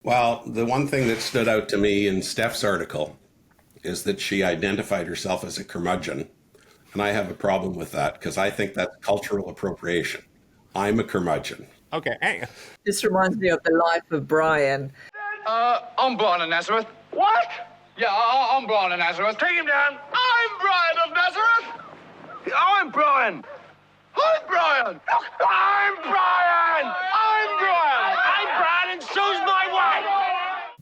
Well, the one thing that stood out to me in Steph's article is that she identified herself as a curmudgeon. And I have a problem with that because I think that's cultural appropriation. I'm a curmudgeon. Okay. Hey. This reminds me of the life of Brian. I'm Brian of Nazareth. What? Yeah, I'm Brian of Nazareth. Take him down. I'm Brian of Nazareth. I'm Brian. I'm Brian. I'm Brian. I'm Brian. I'm Brian, and so's my wife.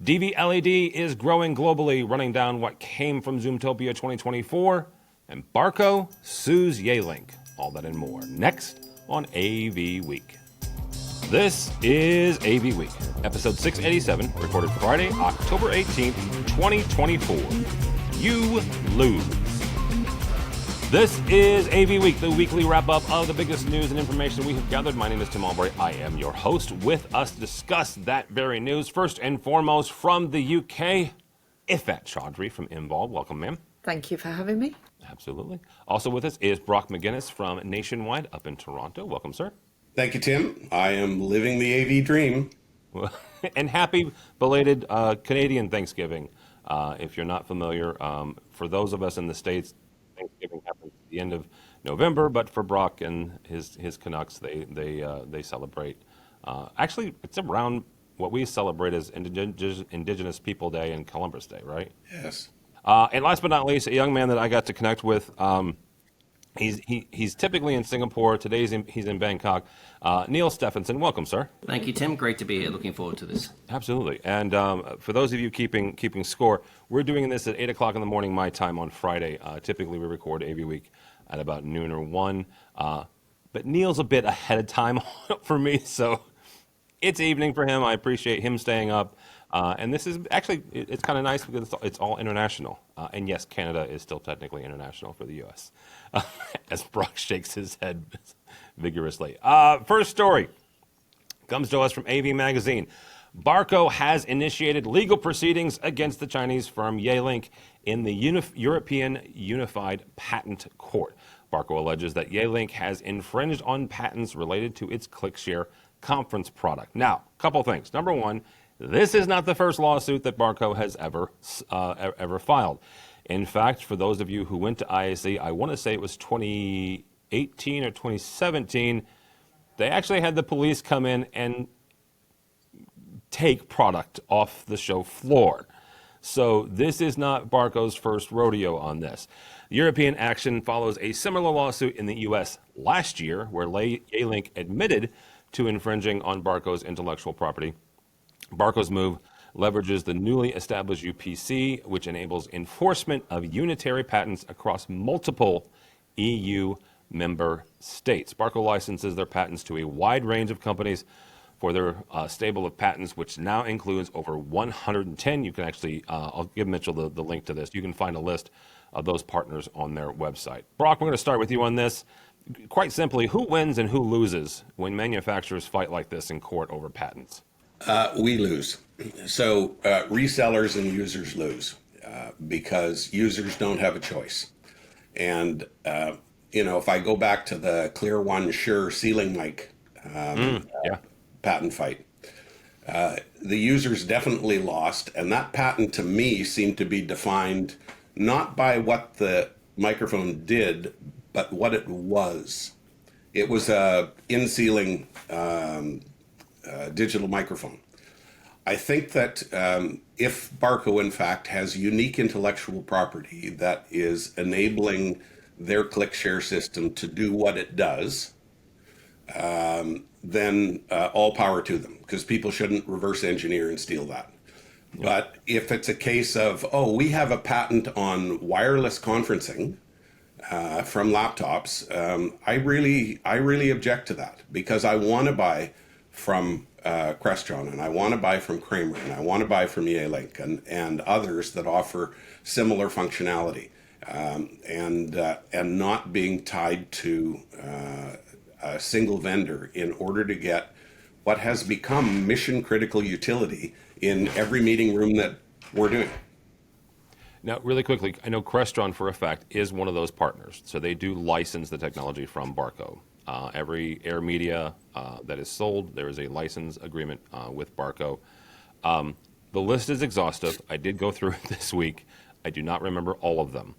DVLED is growing globally, running down what came from Zoomtopia 2024, and Barco sues Yealink. All that and more next on AV Week. This is AV Week, episode 687, recorded Friday, October 18th, 2024. You lose. This is AV Week, the weekly wrap-up of the biggest news and information we have gathered. My name is Tim Albury. I am your host. With us to discuss that very news, first and foremost from the UK, Ifat Chaudhry from Involve. Welcome, ma'am. Thank you for having me. Absolutely. Also with us is Brock McGinnis from Nationwide up in Toronto. Welcome, sir. Thank you, Tim. I am living the AV dream. And happy belated Canadian Thanksgiving. If you're not familiar, for those of us in the States, Thanksgiving happens at the end of November, but for Brock and his Canucks, they celebrate. Actually, it's around what we celebrate as Indigenous People Day and Columbus Day, right? Yes. And last but not least, a young man that I got to connect with. He's typically in Singapore. Today he's in Bangkok. Neil Stephenson, welcome, sir. Thank you, Tim. Great to be here. Looking forward to this. Absolutely. And for those of you keeping score, we're doing this at 8 o'clock in the morning my time on Friday. Typically, we record AV Week at about noon or 1. But Neil's a bit ahead of time for me, so it's evening for him. I appreciate him staying up. And this is actually, it's kind of nice because it's all international. And yes, Canada is still technically international for the U.S., as Brock shakes his head vigorously. First story comes to us from AV Magazine. Barco has initiated legal proceedings against the Chinese firm Yealink in the European Unified Patent Court. Barco alleges that Yealink has infringed on patents related to its ClickShare conference product. Now, a couple things. Number one, this is not the first lawsuit that Barco has ever filed. In fact, for those of you who went to ISE, I want to say it was 2018 or 2017, they actually had the police come in and take product off the show floor. So this is not Barco's first rodeo on this. European action follows a similar lawsuit in the U.S. last year, where Yealink admitted to infringing on Barco's intellectual property. Barco's move leverages the newly established UPC, which enables enforcement of unitary patents across multiple EU member states. Barco licenses their patents to a wide range of companies for their stable of patents, which now includes over 110. You can actually, I'll give Mitchell the link to this. You can find a list of those partners on their website. Brock, we're going to start with you on this. Quite simply, who wins and who loses when manufacturers fight like this in court over patents? We lose. So resellers and users lose because users don't have a choice. And, if I go back to the Clear One Shure ceiling mic patent fight, the users definitely lost. And that patent to me seemed to be defined not by what the microphone did, but what it was. It was a in-ceiling digital microphone. I think that if Barco, in fact, has unique intellectual property that is enabling their ClickShare system to do what it does, then all power to them, because people shouldn't reverse engineer and steal that. Yep. But if it's a case of, we have a patent on wireless conferencing from laptops, I really object to that, because I want to buy from Crestron, and I want to buy from Kramer, and I want to buy from Yealink and others that offer similar functionality, and not being tied to a single vendor in order to get what has become mission critical utility in every meeting room that we're doing. Now, really quickly, I know Crestron, for a fact, is one of those partners. So they do license the technology from Barco. Every Air Media that is sold, there is a license agreement with Barco. The list is exhaustive. I did go through it this week. I do not remember all of them.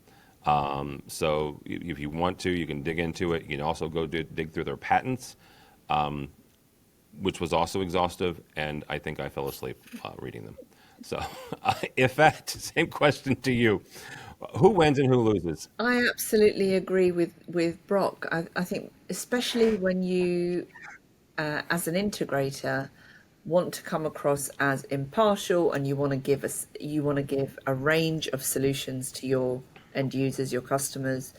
So if you want to, you can dig into it. You can also go dig through their patents, which was also exhaustive, and I think I fell asleep reading them. So, if that, same question to you. Who wins and who loses? I absolutely agree with Brock. I think especially when you, as an integrator, want to come across as impartial and you want to give a range of solutions to your end users, your customers.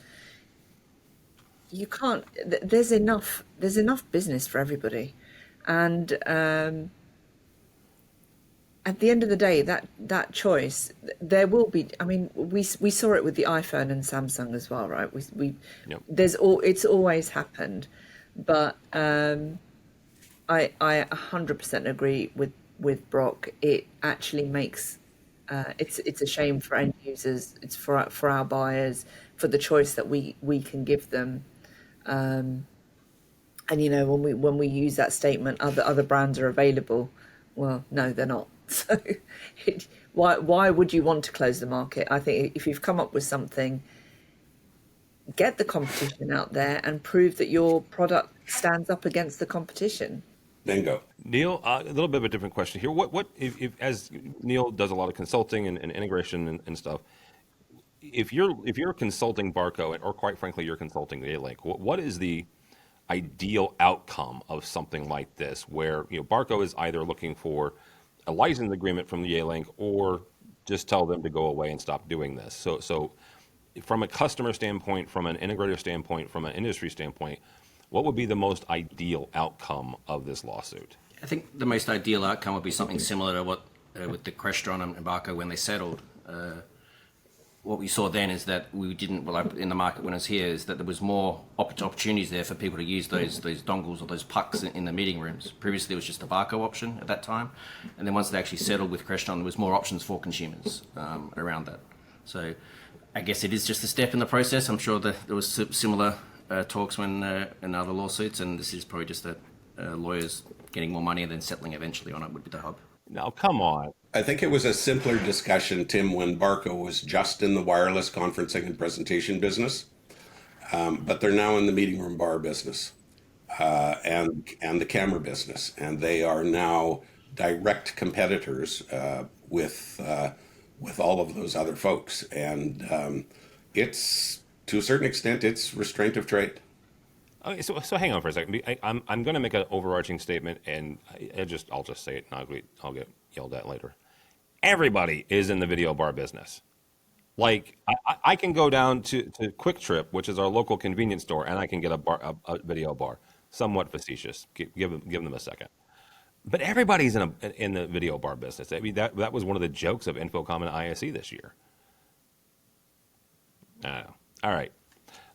You can't. There's enough business for everybody, and at the end of the day, that choice, there will be. I mean, we saw it with the iPhone and Samsung as well, right? Yep. It's always happened, but I 100% agree with Brock. It actually makes it's a shame for end users. It's for our buyers, for the choice that we can give them. And when we use that statement, other brands are available. Well, no, they're not. So why would you want to close the market? I think if you've come up with something, get the competition out there and prove that your product stands up against the competition. Bingo. Neil, a little bit of a different question here. What if as Neil does a lot of consulting and integration and stuff, if you're consulting Barco or quite frankly you're consulting Yealink, what is the ideal outcome of something like this, where Barco is either looking for a license agreement from the Yealink or just tell them to go away and stop doing this? So from a customer standpoint, from an integrator standpoint, from an industry standpoint, what would be the most ideal outcome of this lawsuit? I think the most ideal outcome would be something similar to what with the Crestron and Barco when they settled. What we saw then is that we didn't, in the market when it was here, is that there was more opportunities there for people to use those dongles or those pucks in the meeting rooms. Previously, it was just a Barco option at that time, and then once they actually settled with Crestron, there was more options for consumers around that. So, I guess it is just a step in the process. I'm sure that there was similar talks when in other lawsuits, and this is probably just lawyers getting more money and then settling eventually on it would be the hub. Now, come on. I think it was a simpler discussion, Tim, when Barco was just in the wireless conferencing and presentation business, but they're now in the meeting room bar business and the camera business, and they are now direct competitors with all of those other folks, and it's to a certain extent it's restraint of trade. Okay, so hang on for a second. I'm going to make an overarching statement, and I'll just say it, and I'll get yelled at later. Everybody is in the video bar business. Like I can go down to Quick Trip, which is our local convenience store, and I can get a video bar. Somewhat facetious. Give them a second. But everybody's in the video bar business. I mean that was one of the jokes of Infocom and ISE this year. I don't know. All right.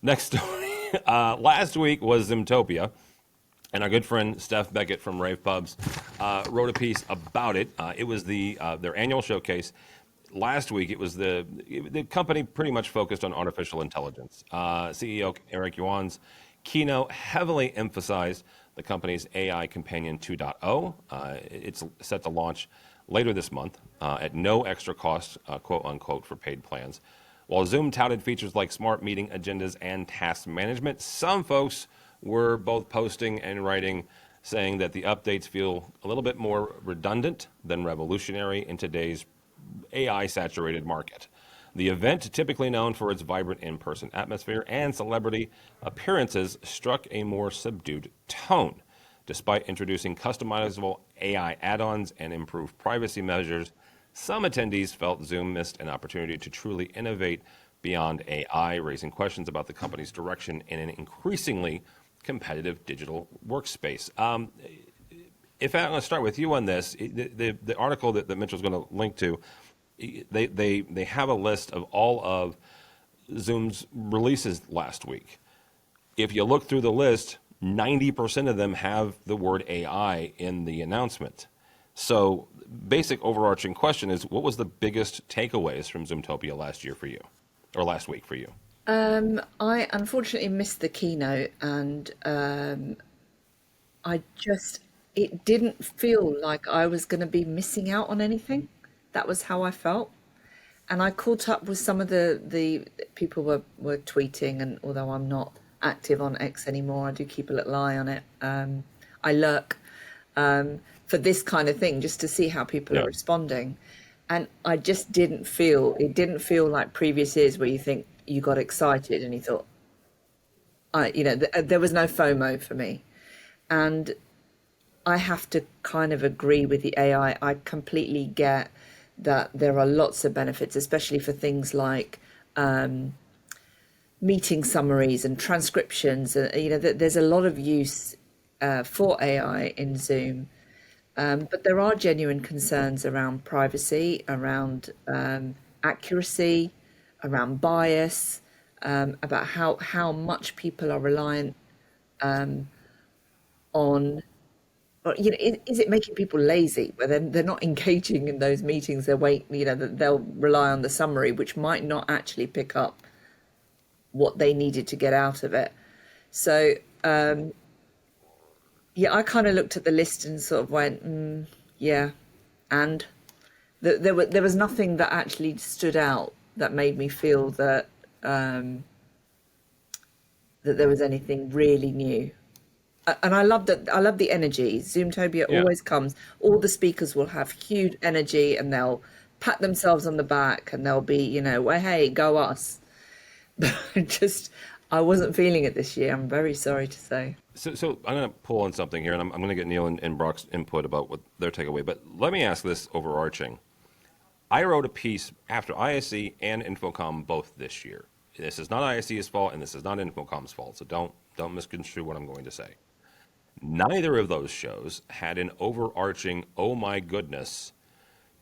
Next story. Last week was Zoomtopia, and our good friend Steph Beckett from Rave Pubs wrote a piece about it. It was their annual showcase. Last week, it was the company pretty much focused on artificial intelligence. CEO Eric Yuan's keynote heavily emphasized the company's AI Companion 2.0. It's set to launch later this month at no extra cost, quote unquote, for paid plans. While Zoom touted features like smart meeting agendas and task management, some folks were both posting and writing saying that the updates feel a little bit more redundant than revolutionary in today's AI-saturated market. The event, typically known for its vibrant in-person atmosphere and celebrity appearances, struck a more subdued tone. Despite introducing customizable AI add-ons and improved privacy measures, some attendees felt Zoom missed an opportunity to truly innovate beyond AI, raising questions about the company's direction in an increasingly competitive digital workspace. If I'm going to start with you on this, the article that Mitchell's going to link to, they have a list of all of Zoom's releases last week. If you look through the list, 90% of them have the word AI in the announcement. So basic overarching question is, what was the biggest takeaways from Zoomtopia last week for you? I unfortunately missed the keynote, and I just it didn't feel like I was going to be missing out on anything. That was how I felt. And I caught up with some of the people were tweeting, and although I'm not active on X anymore, I do keep a little eye on it. I lurk for this kind of thing just to see how people Yeah. are responding. And I just it didn't feel like previous years where you think you got excited and you thought, there was no FOMO for me. And I have to kind of agree with the AI. I completely get that there are lots of benefits, especially for things like meeting summaries and transcriptions. There's a lot of use for AI in Zoom. But there are genuine concerns around privacy, around accuracy, around bias, about how much people are reliant on, or, is it making people lazy where they're not engaging in those meetings? They'll rely on the summary, which might not actually pick up what they needed to get out of it. So, I kind of looked at the list and sort of went, yeah, and there was nothing that actually stood out that made me feel that that there was anything really new. And I love that. I love the energy. Zoomtopia Yeah. always comes. All the speakers will have huge energy, and they'll pat themselves on the back, and they'll be, well, hey, go us. But I wasn't feeling it this year. I'm very sorry to say. So I'm going to pull on something here, and I'm going to get Neil and Brock's input about what their takeaway. But let me ask this overarching. I wrote a piece after ISE and Infocom both this year. This is not ISE's fault, and this is not Infocom's fault. So don't misconstrue what I'm going to say. Neither of those shows had an overarching, oh my goodness,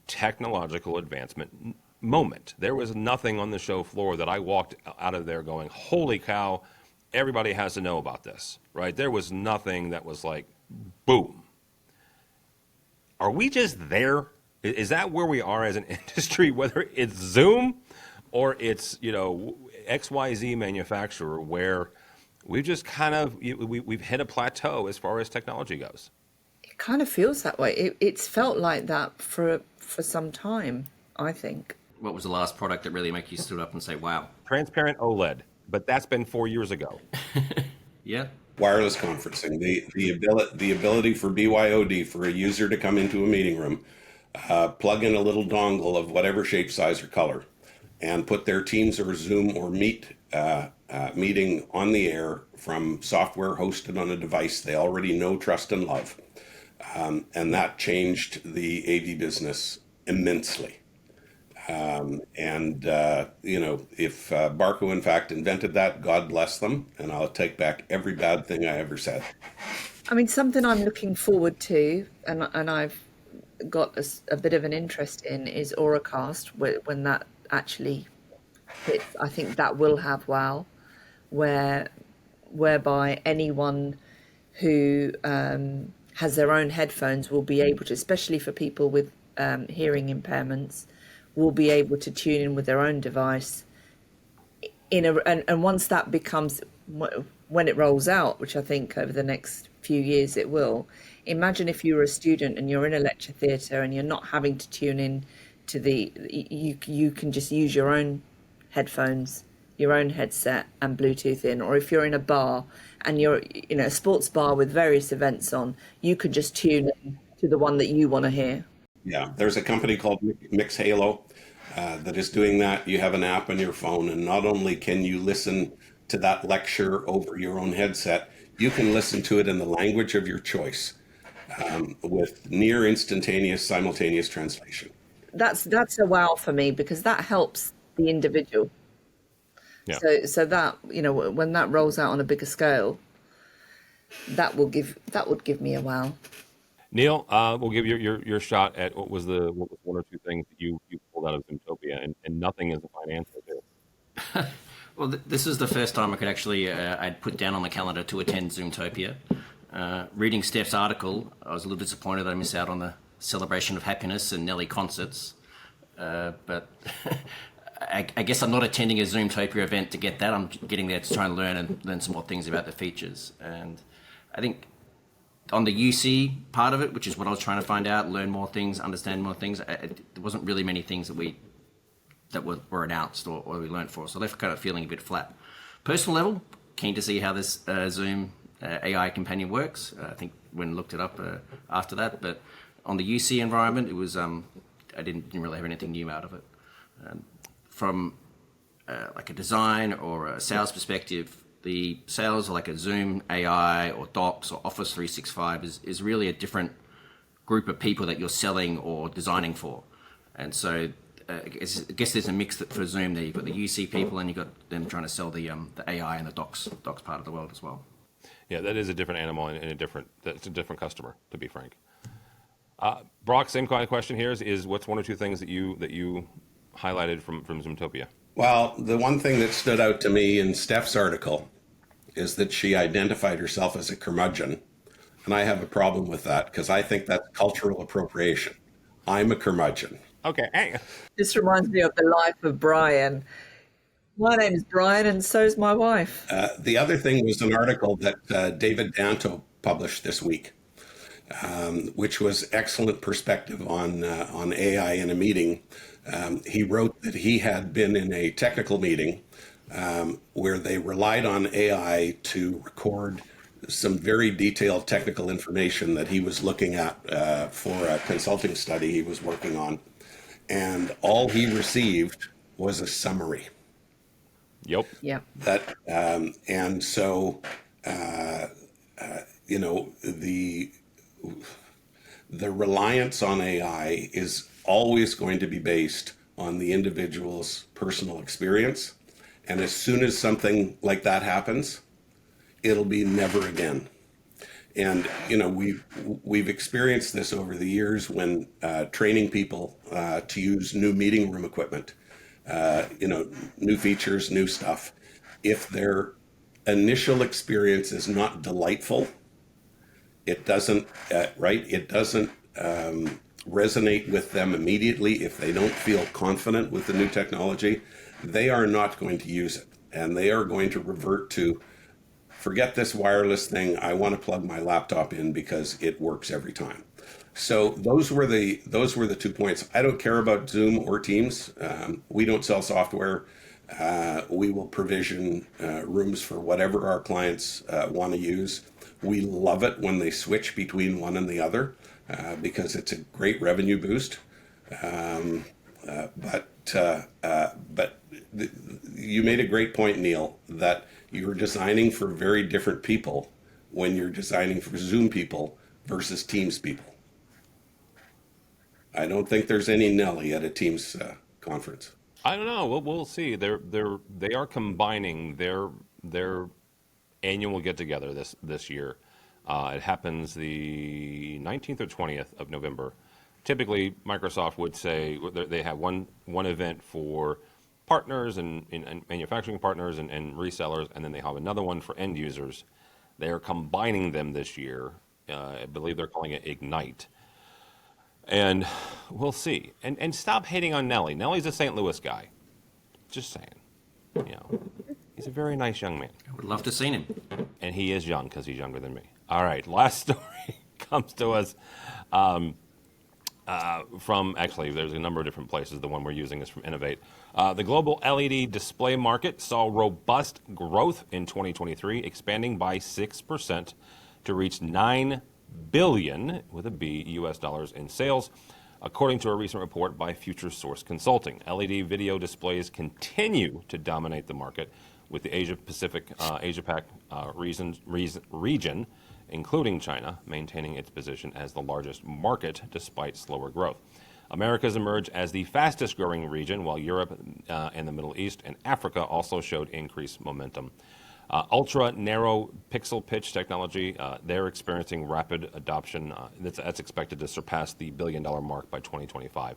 technological advancement moment. There was nothing on the show floor that I walked out of there going, holy cow, everybody has to know about this, right? There was nothing that was like, boom. Are we just there? Is that where we are as an industry, whether it's Zoom or it's, XYZ manufacturer, where we've just kind of, we've hit a plateau as far as technology goes? It kind of feels that way. It's felt like that for some time, I think. What was the last product that really make you stood up and say, wow? Transparent OLED, but that's been 4 years ago. Yeah. Wireless conferencing, the ability for BYOD, for a user to come into a meeting room, plug in a little dongle of whatever shape, size, or color, and put their Teams or Zoom or Meet meeting on the air from software hosted on a device they already know, trust, and love. And that changed the AV business immensely. If Barco, in fact, invented that, God bless them, and I'll take back every bad thing I ever said. I mean, something I'm looking forward to, and I've got a bit of an interest in, is Auracast, when that actually hits. I think that will have wow, whereby anyone who has their own headphones will be able to, especially for people with hearing impairments, will be able to tune in with their own device. And once that becomes, when it rolls out, which I think over the next few years it will, imagine if you were a student and you're in a lecture theatre and you're not having to tune in to you can just use your own headphones, your own headset, and Bluetooth in. Or if you're in a bar and you're a sports bar with various events on, you could just tune in to the one that you want to hear. Yeah, there's a company called Mix Halo that is doing that. You have an app on your phone, and not only can you listen to that lecture over your own headset, you can listen to it in the language of your choice with near instantaneous, simultaneous translation. That's a wow for me, because that helps the individual. Yeah. So that, when that rolls out on a bigger scale, that would give me a wow. Neil, we'll give you your shot at what was one or two things that you pulled out of Zoomtopia, and nothing is a financial deal. Well, this is the first time I could actually, I'd put down on the calendar to attend Zoomtopia. Reading Steph's article, I was a little disappointed that I missed out on the Celebration of Happiness and Nelly concerts. But I guess I'm not attending a Zoomtopia event to get that. I'm getting there to try and learn some more things about the features. And I think on the UC part of it, which is what I was trying to find out, learn more things, understand more things, there wasn't really many things that were announced or we learned for. So left kind of feeling a bit flat. Personal level, keen to see how this Zoom AI companion works. I think when looked it up after that, but on the UC environment, it was I didn't really have anything new out of it. From like a design or a sales perspective, the sales like a Zoom AI or Docs or Office 365 is really a different group of people that you're selling or designing for. And so I guess there's a mix for Zoom there. You've got the UC people and you've got them trying to sell the AI and the Docs part of the world as well. Yeah, that is a different animal and that's a different customer, to be frank. Brock, same kind of question here is what's one or two things that you highlighted from Zoomtopia? Well, the one thing that stood out to me in Steph's article is that she identified herself as a curmudgeon. And I have a problem with that because I think that's cultural appropriation. I'm a curmudgeon. Okay. Hey. This reminds me of the life of Brian. My name is Brian, and so's my wife. The other thing was an article that David Danto published this week, which was excellent perspective on AI in a meeting. He wrote that he had been in a technical meeting where they relied on AI to record some very detailed technical information that he was looking at for a consulting study he was working on. And all he received was a summary. Yep. Yeah. That and so you know, the reliance on AI is always going to be based on the individual's personal experience, and as soon as something like that happens, it'll be never again. And you know, we've experienced this over the years when training people to use new meeting room equipment. You know, new features, new stuff. If their initial experience is not delightful, it doesn't, right? It doesn't resonate with them immediately. If they don't feel confident with the new technology, they are not going to use it. And they are going to revert to, forget this wireless thing. I want to plug my laptop in because it works every time. So those were the 2 points. I don't care about Zoom or Teams. We don't sell software. We will provision rooms for whatever our clients want to use. We love it when they switch between one and the other because it's a great revenue boost. But you made a great point, Neil, that you're designing for very different people when you're designing for Zoom people versus Teams people. I don't think there's any Nelly at a Teams conference. I don't know. We'll see. They are combining their annual get together this year. It happens the 19th or 20th of November. Typically, Microsoft would say they have one event for partners and manufacturing partners and resellers, and then they have another one for end users. They are combining them this year. I believe they're calling it Ignite. And we'll see. And stop hating on Nelly. Nelly's a St. Louis guy. Just saying. You know, he's a very nice young man. I would love to see him. And he is young because he's younger than me. All right, last story comes to us from, actually, there's a number of different places. The one we're using is from Innovate. The global LED display market saw robust growth in 2023, expanding by 6% to reach $9 billion with a B US dollars in sales, according to a recent report by Future Source Consulting. LED video displays continue to dominate the market, with the Asia-Pac region, including China, maintaining its position as the largest market despite slower growth. Americas emerged as the fastest growing region, while Europe and the Middle East and Africa also showed increased momentum. Ultra narrow pixel pitch technology, they're experiencing rapid adoption. That's expected to surpass the $1 billion mark by 2025.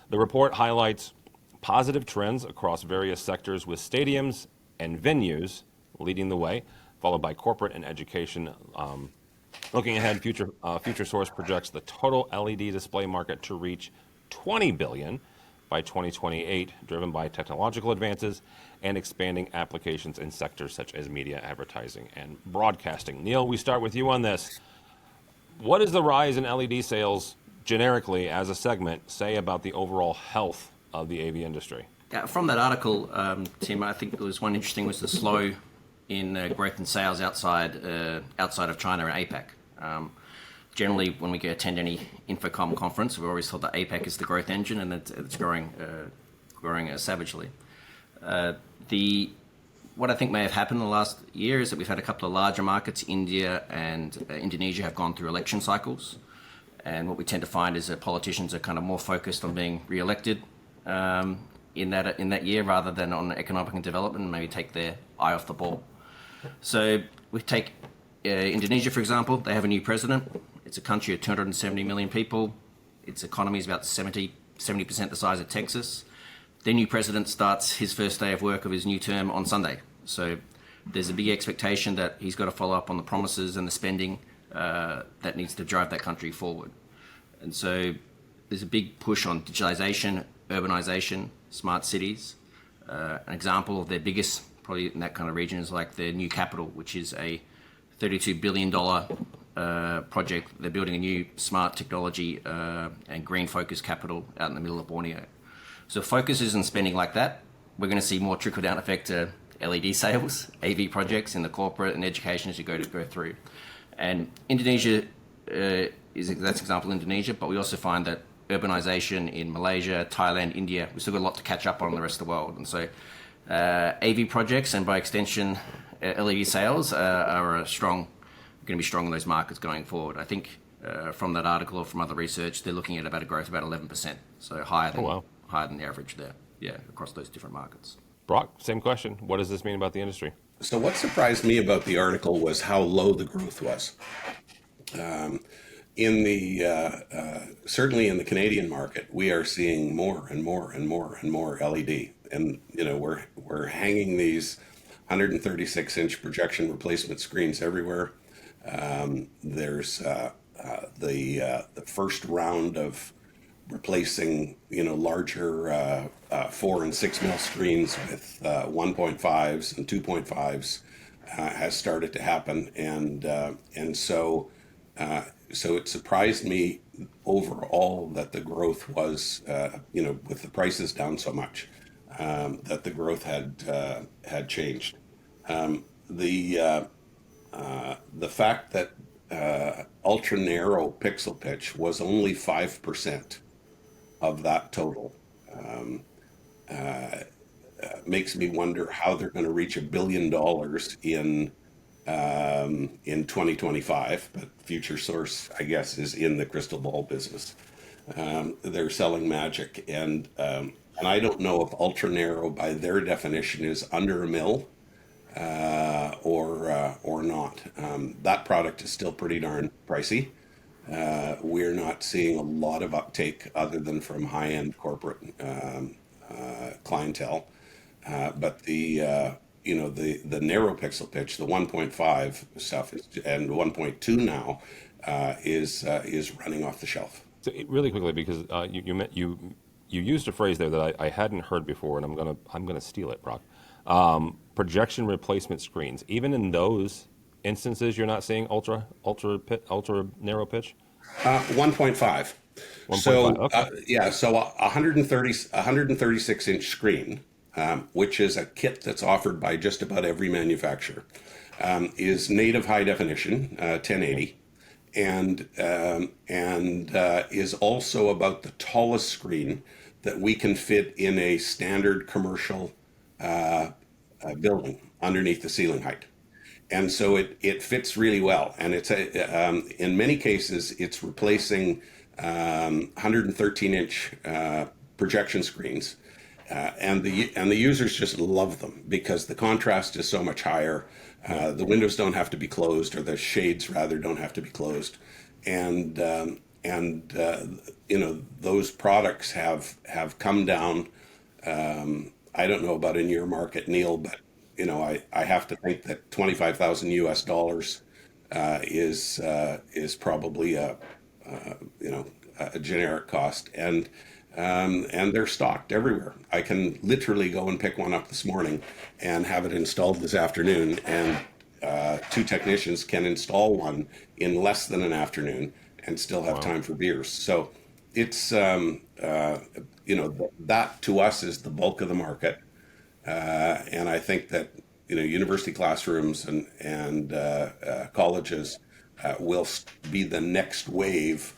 The report highlights positive trends across various sectors, with stadiums and venues leading the way, followed by corporate and education. Looking ahead, Future Source projects the total LED display market to reach $20 billion by 2028, driven by technological advances and expanding applications in sectors such as media, advertising, and broadcasting. Neil, we start with you on this. What does the rise in LED sales generically as a segment say about the overall health of the AV industry? Yeah, from that article, Tim, I think there was one interesting was the slow in growth in sales outside of China and APAC. Generally, when we go attend any Infocom conference, we've always thought that APAC is the growth engine, and it's growing savagely. What I think may have happened in the last year is that we've had a couple of larger markets, India and Indonesia, have gone through election cycles. And what we tend to find is that politicians are kind of more focused on being re-elected in that year rather than on economic and development, and maybe take their eye off the ball. So we take Indonesia, for example. They have a new president. It's a country of 270 million people. Its economy is about 70% the size of Texas. Their new president starts his first day of work of his new term on Sunday. So there's a big expectation that he's got to follow up on the promises and the spending that needs to drive that country forward. And so there's a big push on digitalization, urbanization, smart cities. An example of their biggest, probably in that kind of region, is like their new capital, which is a $32 billion project. They're building a new smart technology and green-focused capital out in the middle of Borneo. So focuses on spending like that, we're going to see more trickle-down effect to LED sales, AV projects in the corporate and education as you go through. And Indonesia that's an example of Indonesia, but we also find that urbanization in Malaysia, Thailand, India, we've still got a lot to catch up on the rest of the world. And so AV projects and by extension LED sales are going to be strong in those markets going forward. I think from that article or from other research, they're looking at about a growth of about 11%, so higher than the average there, across those different markets. Brock, same question. What does this mean about the industry? So what surprised me about the article was how low the growth was. Certainly in the Canadian market, we are seeing more and more and more and more LED, and we're hanging these 136-inch projection replacement screens everywhere. There's the first round of replacing larger 4 and 6 mil screens with 1.5s and 2.5s has started to happen, and so it surprised me overall that the growth was with the prices down so much, that the growth had changed. The fact that ultra narrow pixel pitch was only 5% of that total makes me wonder how they're going to reach $1 billion in 2025. But Future Source, I guess, is in the crystal ball business. They're selling magic, and I don't know if ultra narrow, by their definition, is under a mil or not. That product is still pretty darn pricey. We're not seeing a lot of uptake other than from high-end corporate clientele. But the narrow pixel pitch, the 1.5 stuff, and 1.2 now is running off the shelf. So really quickly, because you used a phrase there that I hadn't heard before, and I'm gonna steal it, Brock. Projection replacement screens. Even in those instances, you're not seeing ultra narrow pitch. 1.5. So okay. So 136-inch screen, which is a kit that's offered by just about every manufacturer, is native high definition, 1080, and is also about the tallest screen that we can fit in a standard commercial building underneath the ceiling height. And so it fits really well, and it's in many cases it's replacing 113-inch projection screens, and the users just love them because the contrast is so much higher. The windows don't have to be closed, or the shades rather don't have to be closed, and those products have come down. I don't know about in your market, Neil, but I have to think that $25,000 is probably a generic cost, and they're stocked everywhere. I can literally go and pick one up this morning and have it installed this afternoon, and two technicians can install one in less than an afternoon and still have Wow. time for beers. So it's, that to us is the bulk of the market. And I think that, university classrooms and colleges will be the next wave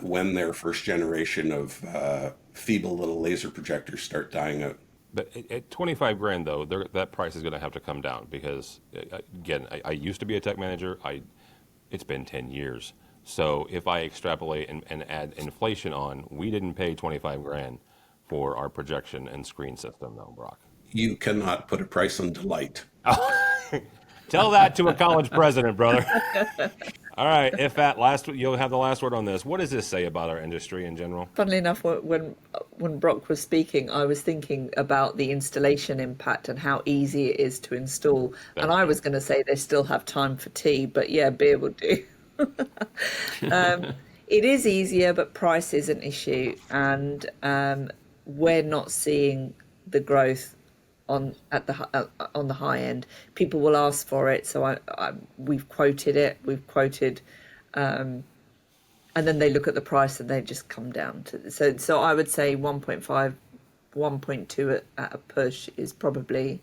when their first generation of feeble little laser projectors start dying out. But at 25 grand though, that price is going to have to come down because again, I used to be a tech manager. It's been 10 years. So if I extrapolate and add inflation on, we didn't pay 25 grand for our projection and screen system though, Brock. You cannot put a price on delight. Tell that to a college president, brother. All right, if that you'll have the last word on this. What does this say about our industry in general? Funnily enough, when Brock was speaking, I was thinking about the installation impact and how easy it is to install. And I was going to say they still have time for tea, but yeah, beer will do. It is easier, but price is an issue, and we're not seeing the growth on the high end. People will ask for it, so we've quoted it. We've quoted, and then they look at the price and they just come down to. So I would say 1.5, 1.2 at a push is probably.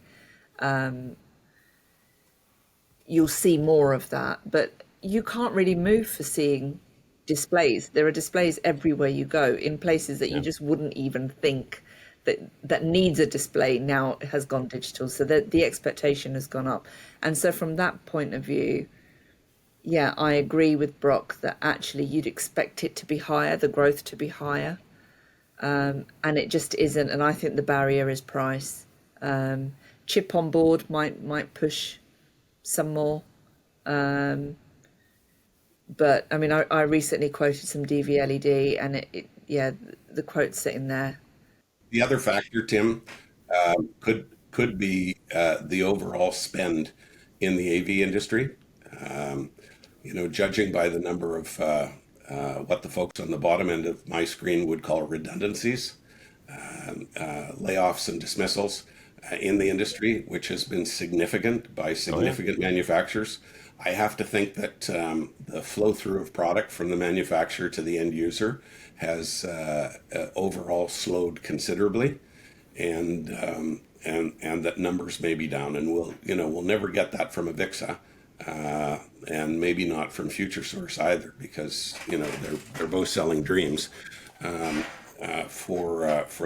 You'll see more of that, but you can't really move for seeing displays. There are displays everywhere you go in places that you just wouldn't even think that needs a display now has gone digital. So the expectation has gone up. And so from that point of view, yeah, I agree with Brock that actually you'd expect it to be higher, the growth to be higher. And it just isn't. And I think the barrier is price. Chip on board might push some more. But I mean, I recently quoted some DVLED, and the quote's sitting there. The other factor, Tim, could be the overall spend in the AV industry. Judging by the number of what the folks on the bottom end of my screen would call redundancies, layoffs and dismissals in the industry, which has been significant by significant manufacturers. I have to think that the flow through of product from the manufacturer to the end user has overall slowed considerably, and that numbers may be down, and we'll never get that from Avixa, and maybe not from FutureSource either, because they're both selling dreams for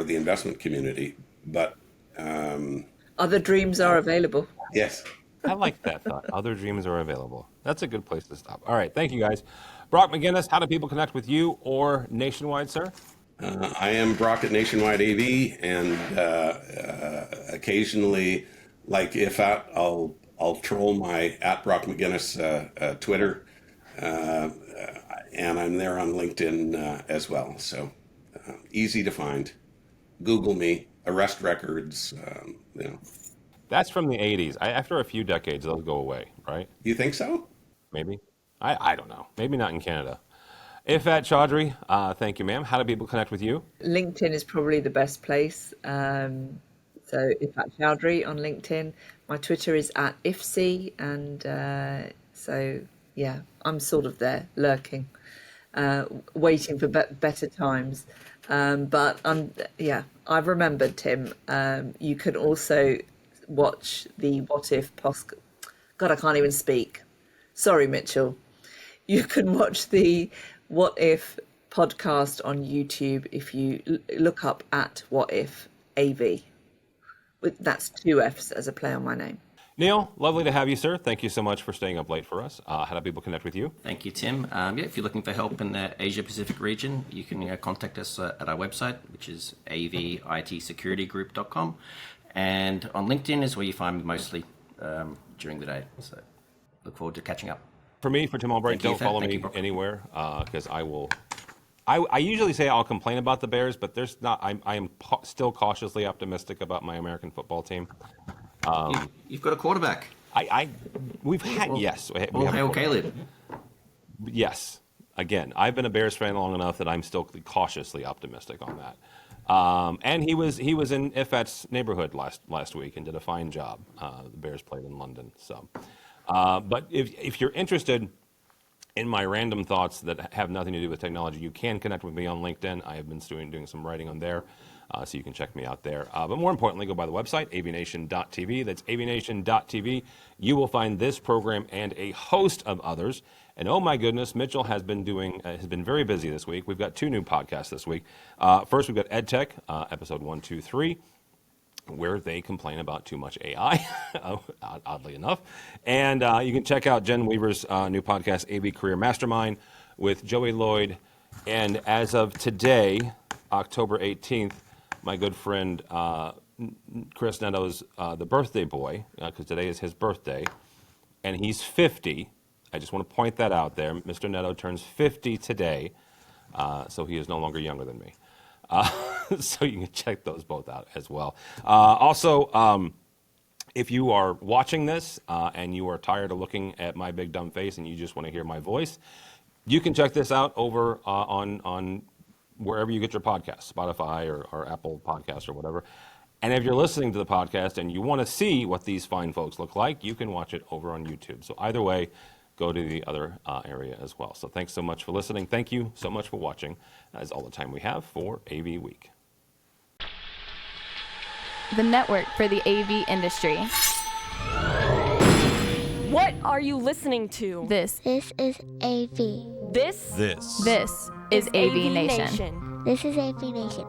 the investment community, but Other dreams are available. yes. I like that thought. Other dreams are available. That's a good place to stop. All right, thank you guys. Brock McGinnis, how do people connect with you or Nationwide, sir? I am Brock at Nationwide AV, and occasionally, I'll troll my at Brock McGinnis Twitter, and I'm there on LinkedIn as well. So easy to find. Google me, arrest records. That's from the 80s. After a few decades, they'll go away, right? You think so? Maybe. I don't know. Maybe not in Canada. Ifat Chaudhry, thank you, ma'am. How do people connect with you? LinkedIn is probably the best place. So Ifat Chaudhry on LinkedIn. My Twitter is at IFC, and so yeah, I'm sort of there, lurking, waiting for better times. But I've remembered, Tim. You can also watch the What If post. God, I can't even speak. Sorry, Mitchell. You can watch the What If podcast on YouTube if you look up at What If AV. That's 2 F's as a play on my name. Neil, lovely to have you, sir. Thank you so much for staying up late for us. How do people connect with you? Thank you, Tim. If you're looking for help in the Asia-Pacific region, you can contact us at our website, which is avitsecurity.group.com. And on LinkedIn is where you find me mostly during the day. So look forward to catching up. For me, for Tim Albright, don't follow me anywhere because I will. I usually say I'll complain about the Bears, but there's not. I am still cautiously optimistic about my American football team. You've got a quarterback. We've had Well, hail Caleb. Yes. Again, I've been a Bears fan long enough that I'm still cautiously optimistic on that. And he was in Ifat's neighborhood last week and did a fine job. The Bears played in London, so But if you're interested in my random thoughts that have nothing to do with technology, you can connect with me on LinkedIn. I have been doing some writing on there, so you can check me out there. But more importantly, go by the website, avnation.tv. That's avnation.tv. You will find this program and a host of others. And oh my goodness, Mitchell has been very busy this week. We've got 2 new podcasts this week. First, we've got EdTech, episode 123, where they complain about too much AI, oddly enough. And you can check out Jen Weaver's new podcast, AV Career Mastermind, with Joey Lloyd. And as of today, October 18th, my good friend Chris Neto's the birthday boy, because today is his birthday, and he's 50. I just want to point that out there. Mr. Neto turns 50 today, so he is no longer younger than me. So you can check those both out as well. Also, if you are watching this and you are tired of looking at my big dumb face and you just want to hear my voice, you can check this out over on wherever you get your podcasts, Spotify or Apple Podcasts or whatever. And if you're listening to the podcast and you want to see what these fine folks look like, you can watch it over on YouTube. So either way, go to the other area as well. So thanks so much for listening. Thank you so much for watching. That is all the time we have for AV Week. The network for the AV industry. What are you listening to? This This is AV. This is AV Nation. This is AV Nation.